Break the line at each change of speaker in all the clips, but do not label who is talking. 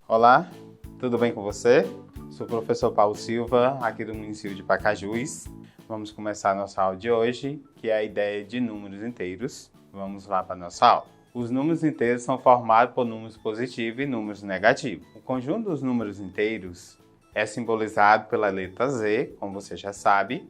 Olá, tudo bem com você? Sou o professor Paulo Silva, aqui do município de Pacajus. Vamos começar a nossa aula de hoje, que é a ideia de números inteiros. Vamos lá para a nossa aula. Os números inteiros são formados por números positivos e números negativos. O conjunto dos números inteiros é simbolizado pela letra Z, como você já sabe.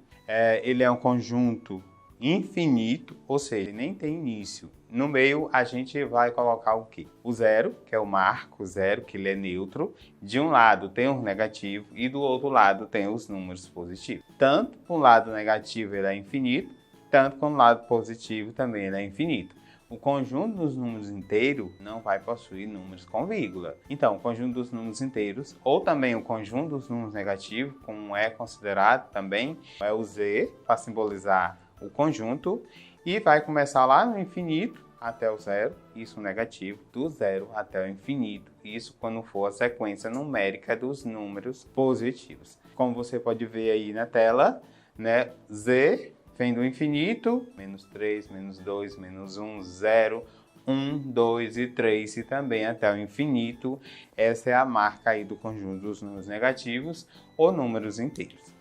Ele é um conjunto infinito, ou seja, nem tem início. No meio, a gente vai colocar o quê? O zero, que é o marco zero, que ele é neutro. De um lado tem os negativos e do outro lado tem os números positivos. Tanto com o lado negativo ele é infinito, tanto com o lado positivo também ele é infinito. O conjunto dos números inteiros não vai possuir números com vírgula. Então, o conjunto dos números inteiros, ou também o conjunto dos números negativos, como é considerado também, é o Z, para simbolizar o conjunto, e vai começar lá no infinito até o zero, isso negativo, do zero até o infinito, isso quando for a sequência numérica dos números positivos. Como você pode ver aí na tela, né, Z vem do infinito, menos 3, menos 2, menos 1, 0, 1, 2 e 3 e também até o infinito. Essa é a marca aí do conjunto dos números negativos ou números inteiros.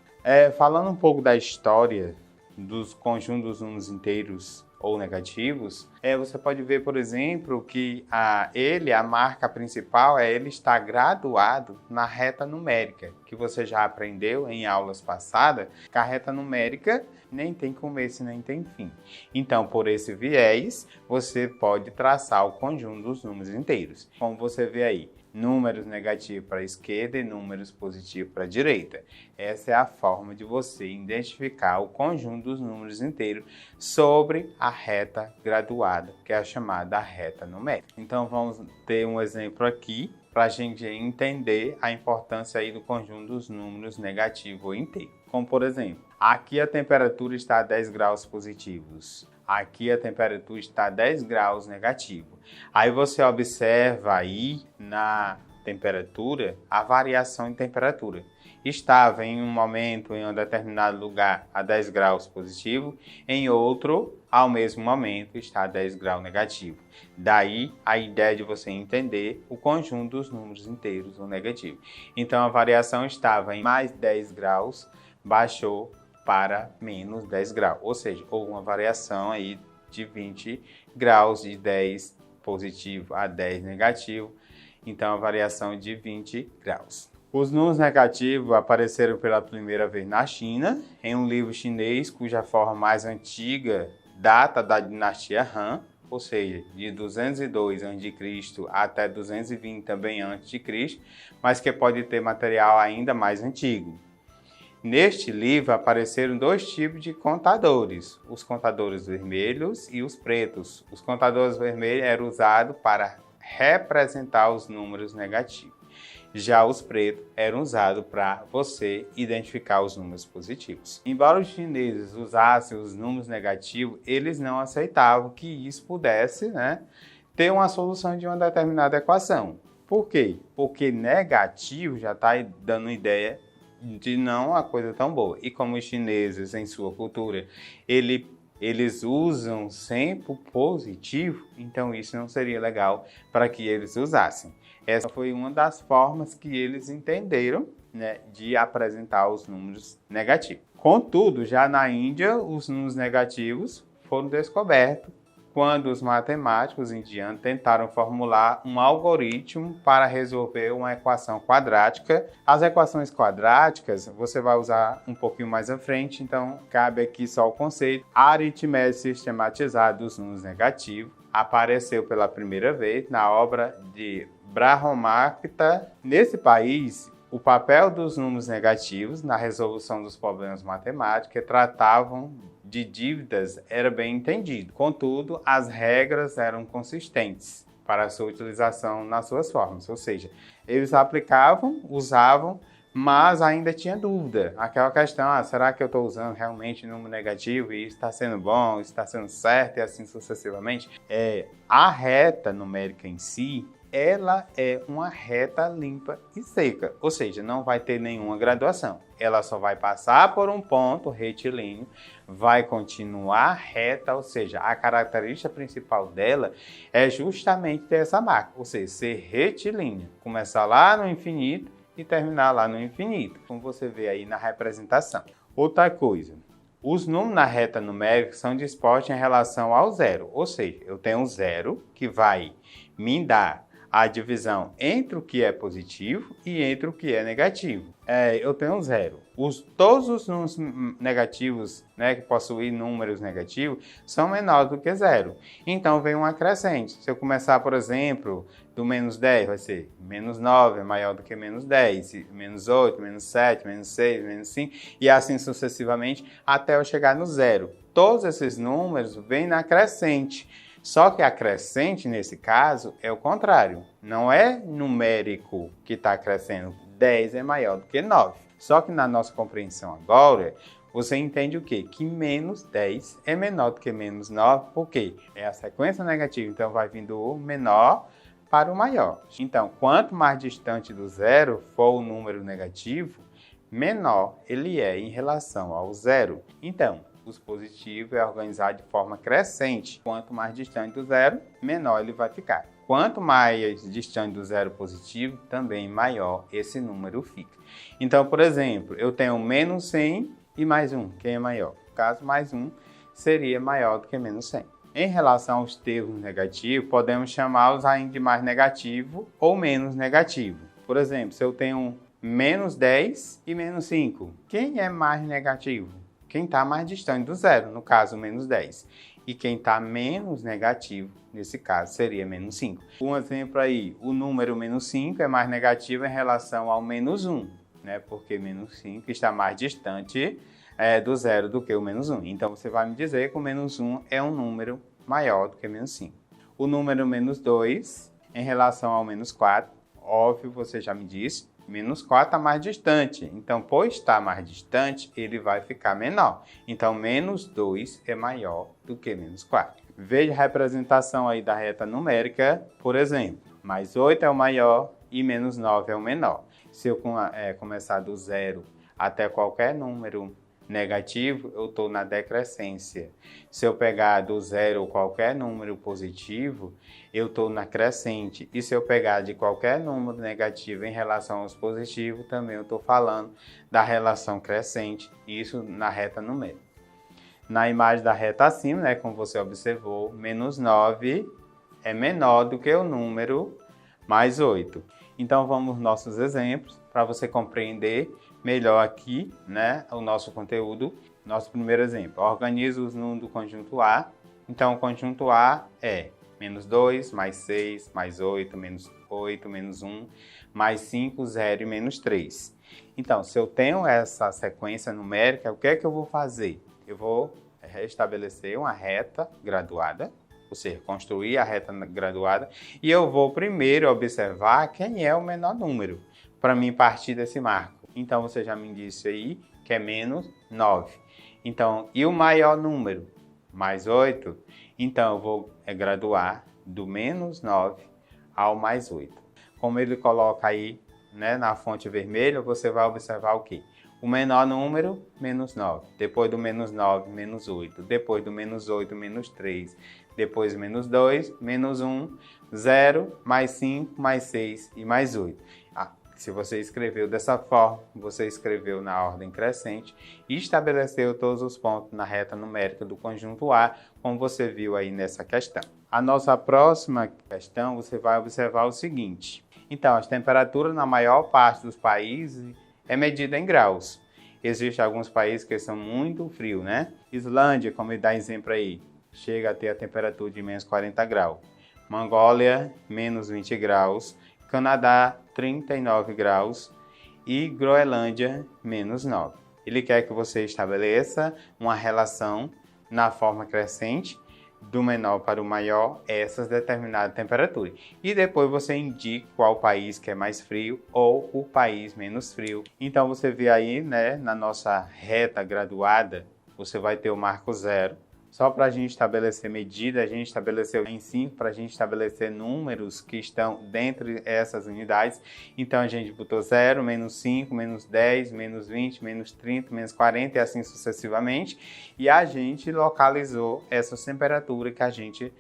Falando um pouco da história dos conjuntos dos números inteiros ou negativos, você pode ver, por exemplo, que a marca principal ele está graduado na reta numérica, que você já aprendeu em aulas passadas, que a reta numérica nem tem começo nem tem fim. Então, por esse viés, você pode traçar o conjunto dos números inteiros. Como você vê aí, números negativos para a esquerda e números positivos para a direita. Essa é a forma de você identificar o conjunto dos números inteiros sobre a reta graduada, que é a chamada reta numérica. Então, vamos ter um exemplo aqui para a gente entender a importância aí do conjunto dos números negativos ou inteiros. Como, por exemplo, aqui a temperatura está a 10 graus positivos. Aqui a temperatura está a 10 graus negativo. Aí você observa aí na temperatura a variação de temperatura. Estava em um momento em um determinado lugar a 10 graus positivo, em outro, ao mesmo momento, está a 10 graus negativo. Daí a ideia de você entender o conjunto dos números inteiros ou negativos. Então a variação estava em mais 10 graus, baixou para menos 10 graus, ou seja, houve uma variação aí de 20 graus, de 10 positivo a 10 negativo, então a variação de 20 graus. Os números negativos apareceram pela primeira vez na China, em um livro chinês cuja forma mais antiga data da dinastia Han, ou seja, de 202 a.C. até 220 também a.C., mas que pode ter material ainda mais antigo. Neste livro apareceram dois tipos de contadores, os contadores vermelhos e os pretos. Os contadores vermelhos eram usados para representar os números negativos. Já os pretos eram usados para você identificar os números positivos. Embora os chineses usassem os números negativos, eles não aceitavam que isso pudesse, ter uma solução de uma determinada equação. Por quê? Porque negativo já está dando ideia de não uma coisa tão boa. E como os chineses, em sua cultura, eles usam sempre o positivo, então isso não seria legal para que eles usassem. Essa foi uma das formas que eles entenderam, de apresentar os números negativos. Contudo, já na Índia, os números negativos foram descobertos quando os matemáticos indianos tentaram formular um algoritmo para resolver uma equação quadrática. As equações quadráticas você vai usar um pouquinho mais à frente, então cabe aqui só o conceito. A aritmética sistematizada dos números negativos apareceu pela primeira vez na obra de Brahmagupta. Nesse país, o papel dos números negativos na resolução dos problemas matemáticos que tratavam de dívidas era bem entendido. Contudo, as regras eram consistentes para a sua utilização nas suas formas. Ou seja, eles aplicavam, usavam, mas ainda tinha dúvida. Aquela questão, será que eu estou usando realmente número negativo e isso está sendo bom, isso está sendo certo e assim sucessivamente? A reta numérica em si, ela é uma reta limpa e seca, ou seja, não vai ter nenhuma graduação. Ela só vai passar por um ponto retilíneo, vai continuar reta, ou seja, a característica principal dela é justamente ter essa marca, ou seja, ser retilínea, começar lá no infinito e terminar lá no infinito, como você vê aí na representação. Outra coisa, os números na reta numérica são dispostos em relação ao zero, ou seja, eu tenho um zero que vai me dar a divisão entre o que é positivo e entre o que é negativo. Eu tenho um zero. Todos os números negativos, que possuem números negativos, são menores do que zero. Então, vem uma crescente. Se eu começar, por exemplo, do menos 10, vai ser menos 9 é maior do que menos 10, menos 8, menos 7, menos 6, menos 5, e assim sucessivamente, até eu chegar no zero. Todos esses números vêm na crescente. Só que a crescente, nesse caso, é o contrário. Não é numérico que está crescendo. 10 é maior do que 9. Só que na nossa compreensão agora, você entende o quê? Que menos 10 é menor do que menos 9. Por quê? É a sequência negativa. Então, vai vindo o menor para o maior. Então, quanto mais distante do zero for o número negativo, menor ele é em relação ao zero. Então, os positivos é organizado de forma crescente. Quanto mais distante do zero, menor ele vai ficar. Quanto mais distante do zero positivo, também maior esse número fica. Então, por exemplo, eu tenho menos 100 e mais 1. Quem é maior? No caso, mais 1 seria maior do que menos 100. Em relação aos termos negativos, podemos chamá-los ainda de mais negativo ou menos negativo. Por exemplo, se eu tenho menos 10 e menos 5, quem é mais negativo? Quem está mais distante do zero, no caso, menos 10. E quem está menos negativo, nesse caso, seria menos 5. Um exemplo aí, o número menos 5 é mais negativo em relação ao menos 1, porque menos 5 está mais distante do zero do que o menos 1. Então, você vai me dizer que o menos 1 é um número maior do que menos 5. O número menos 2, em relação ao menos 4, óbvio, você já me disse, menos 4 está mais distante. Então, por estar mais distante, ele vai ficar menor. Então, menos 2 é maior do que menos 4. Veja a representação aí da reta numérica, por exemplo. Mais 8 é o maior e menos 9 é o menor. Se eu começar do zero até qualquer número negativo, eu estou na decrescência. Se eu pegar do zero qualquer número positivo, eu estou na crescente. E se eu pegar de qualquer número negativo em relação aos positivos, também eu estou falando da relação crescente, isso na reta numérica. Na imagem da reta acima, como você observou, menos 9 é menor do que o número mais 8. Então, vamos aos nossos exemplos, para você compreender melhor aqui, o nosso conteúdo. Nosso primeiro exemplo, organiza os números do conjunto A. Então, o conjunto A é menos 2, mais 6, mais 8, menos 1, mais 5, 0 e menos 3. Então, se eu tenho essa sequência numérica, o que é que eu vou fazer? Eu vou restabelecer uma reta graduada, ou seja, construir a reta graduada, e eu vou primeiro observar quem é o menor número, para mim partir desse marco. Então, você já me disse aí que é menos 9. Então, e o maior número? Mais 8. Então, eu vou graduar do menos 9 ao mais 8. Como ele coloca aí na fonte vermelha, você vai observar o quê? O menor número, menos 9. Depois do menos 9, menos 8. Depois do menos 8, menos 3. Depois menos 2, menos 1, 0, mais 5, mais 6 e mais 8. Se você escreveu dessa forma, você escreveu na ordem crescente e estabeleceu todos os pontos na reta numérica do conjunto A, como você viu aí nessa questão. A nossa próxima questão, você vai observar o seguinte. Então, as temperaturas na maior parte dos países é medida em graus. Existem alguns países que são muito frios, Islândia, como ele dá exemplo aí, chega a ter a temperatura de menos 40 graus. Mongólia, menos 20 graus. Canadá, 39 graus e Groenlândia, menos 9. Ele quer que você estabeleça uma relação na forma crescente, do menor para o maior, essas determinadas temperaturas. E depois você indica qual país que é mais frio ou o país menos frio. Então você vê aí, na nossa reta graduada, você vai ter o marco 0, ou Só para a gente estabelecer medida, a gente estabeleceu em 5 para a gente estabelecer números que estão dentro dessas unidades. Então a gente botou 0, menos 5, menos 10, menos 20, menos 30, menos 40 e assim sucessivamente. E a gente localizou essa temperatura que a gente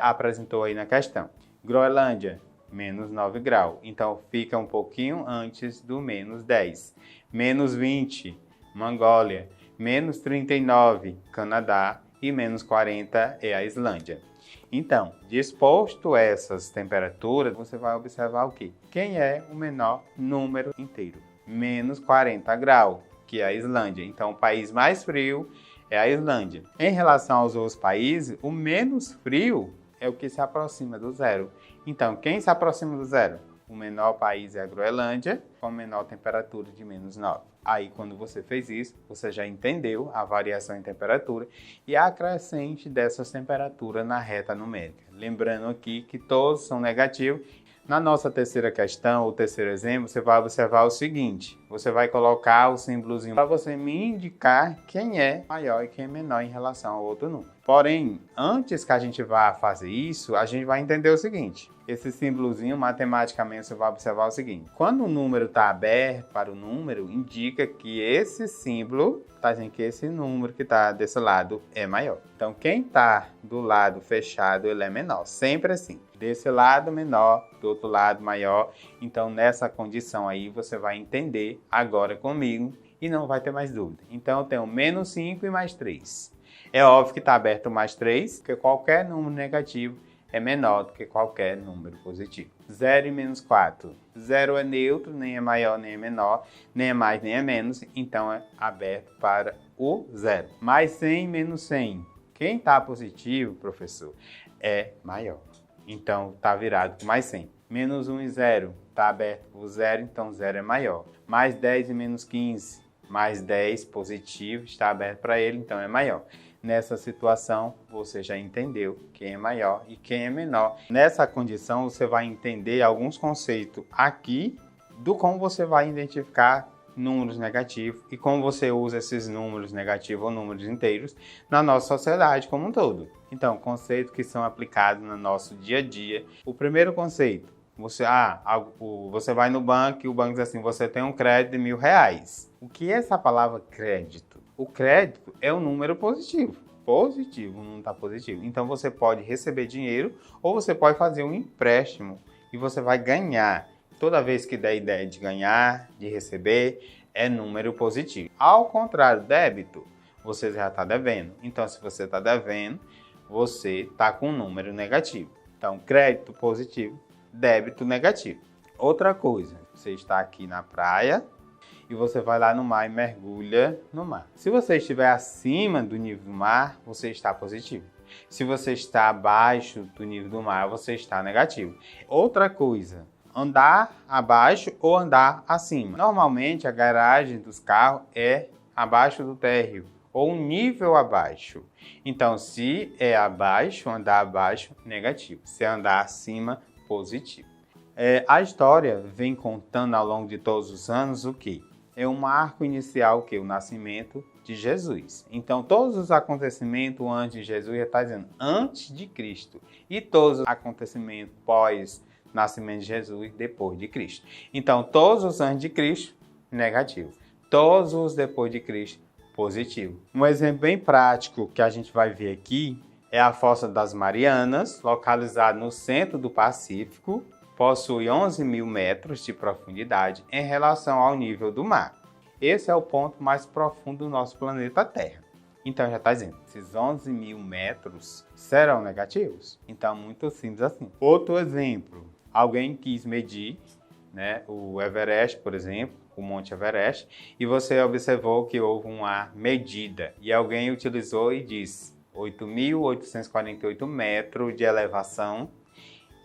apresentou aí na questão. Groenlândia, menos 9 graus. Então fica um pouquinho antes do menos 10. Menos 20, Mongólia. Menos 39, Canadá. E menos 40 é a Islândia. Então, disposto essas temperaturas, você vai observar o quê? Quem é o menor número inteiro? Menos 40 graus, que é a Islândia. Então, o país mais frio é a Islândia. Em relação aos outros países, o menos frio é o que se aproxima do zero. Então, quem se aproxima do zero? O menor país é a Groenlândia, com menor temperatura de menos 9. Aí, quando você fez isso, você já entendeu a variação em temperatura e a crescente dessas temperaturas na reta numérica. Lembrando aqui que todos são negativos. Na nossa terceira questão, ou terceiro exemplo, você vai observar o seguinte. Você vai colocar o símbolozinho para você me indicar quem é maior e quem é menor em relação ao outro número. Porém, antes que a gente vá fazer isso, a gente vai entender o seguinte. Esse símbolozinho, matematicamente, você vai observar o seguinte. Quando o número está aberto para o número, indica que esse símbolo está dizendo que esse número que está desse lado é maior. Então, quem está do lado fechado, ele é menor. Sempre assim. Desse lado menor, do outro lado maior. Então, nessa condição aí, você vai entender agora comigo e não vai ter mais dúvida. Então, eu tenho menos 5 e mais 3. É óbvio que está aberto mais 3, porque qualquer número negativo é menor do que qualquer número positivo. 0 e menos 4. 0 é neutro, nem é maior, nem é menor, nem é mais, nem é menos. Então, é aberto para o zero. Mais 100 e menos 100. Quem está positivo, professor, é maior. Então, está virado com mais 100. Menos 1 e 0. Está aberto por 0, então 0 é maior. Mais 10 e menos 15. Mais 10 positivo, está aberto para ele, então é maior. Nessa situação, você já entendeu quem é maior e quem é menor. Nessa condição, você vai entender alguns conceitos aqui do como você vai identificar números negativos e como você usa esses números negativos ou números inteiros na nossa sociedade como um todo. Então, conceitos que são aplicados no nosso dia a dia. O primeiro conceito, você vai no banco e o banco diz assim, você tem um crédito de R$1.000. O que é essa palavra crédito? O crédito é um número positivo. Positivo, não está positivo. Então, você pode receber dinheiro ou você pode fazer um empréstimo e você vai ganhar. Toda vez que der ideia de ganhar, de receber, é número positivo. Ao contrário, débito, você já está devendo. Então, se você está devendo, você está com um número negativo. Então, crédito positivo, débito negativo. Outra coisa, você está aqui na praia e você vai lá no mar e mergulha no mar. Se você estiver acima do nível do mar, você está positivo. Se você está abaixo do nível do mar, você está negativo. Outra coisa, andar abaixo ou andar acima. Normalmente a garagem dos carros é abaixo do térreo ou um nível abaixo. Então, se é abaixo, andar abaixo, negativo. Se andar acima, positivo. A história vem contando ao longo de todos os anos o quê? É um marco inicial, o nascimento de Jesus. Então, todos os acontecimentos antes de Jesus, já está dizendo antes de Cristo. E todos os acontecimentos pós nascimento de Jesus, depois de Cristo. Então, todos os antes de Cristo, negativo. Todos os depois de Cristo, positivo. Um exemplo bem prático que a gente vai ver aqui é a Fossa das Marianas, localizada no centro do Pacífico, possui 11.000 metros de profundidade em relação ao nível do mar. Esse é o ponto mais profundo do nosso planeta Terra. Então já está dizendo, esses 11.000 metros serão negativos? Então muito simples assim. Outro exemplo, alguém quis medir, o Everest, por exemplo, o Monte Everest, e você observou que houve uma medida e alguém utilizou e disse 8.848 metros de elevação.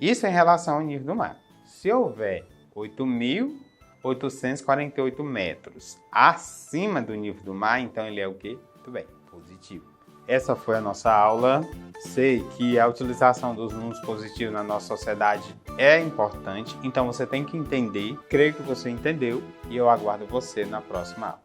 Isso em relação ao nível do mar. Se houver 8.848 metros acima do nível do mar, então ele é o quê? Muito bem, positivo. Essa foi a nossa aula. Sei que a utilização dos números positivos na nossa sociedade é importante, então você tem que entender. Creio que você entendeu e eu aguardo você na próxima aula.